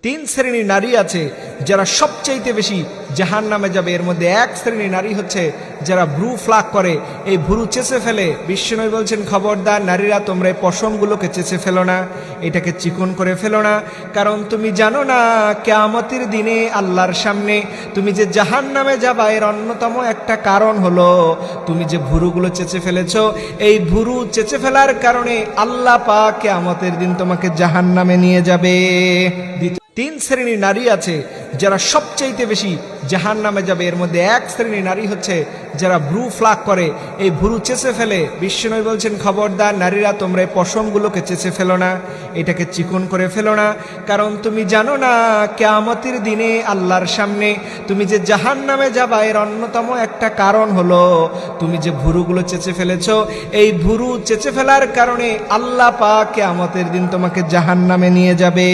তিন শ্রেণীর নারী আছে যারা সবচাইতে বেশি জাহান্নামে যাবে। এর মধ্যে এক শ্রেণীর নারী হচ্ছে যারা ভ্রু ফ্লাক করে, এই ভ্রু চেঁচে ফেলে। বিশ্বনবী বলছেন, খবরদার নারীরা, তোমরা এই পশমগুলোকে চেঁচে ফেলো না, এটাকে চিকন করে ফেলো না, কারণ তুমি জানো না কিয়ামতের দিনে আল্লাহর সামনে তুমি যে জাহান্নামে যাবা এর অন্যতম একটা কারণ হলো তুমি যে ভ্রুগুলো চেঁচে ফেলেছো। এই ভ্রু চেঁচে ফেলার কারণে আল্লাহ পাক কিয়ামতের দিন তোমাকে জাহান্নামে নিয়ে যাবে। তিন শ্রেণীর নারী আছে যারা সবচাইতে বেশি জাহান্নামে যাবে। এর মধ্যে এক শ্রেণীর নারী হচ্ছে যারা ভ্রু ফ্লাক করে, এই ভ্রু চেঁচে ফেলে। বিশ্বনবী বলছেন, খবরদার নারীরা, তোমরা এই পশমগুলোকে চেঁচে ফেলো না, এটাকে চিকন করে ফেলো না, কারণ তুমি জানো না কিয়ামতের দিনে আল্লাহর সামনে তুমি যে জাহান্নামে যাবা এর অন্যতম একটা কারণ হলো তুমি যে ভ্রুগুলো চেঁচে ফেলেছো। এই ভ্রু চেঁচে ফেলার কারণে আল্লাহ পাক কিয়ামতের দিন তোমাকে জাহান্নামে নিয়ে যাবে।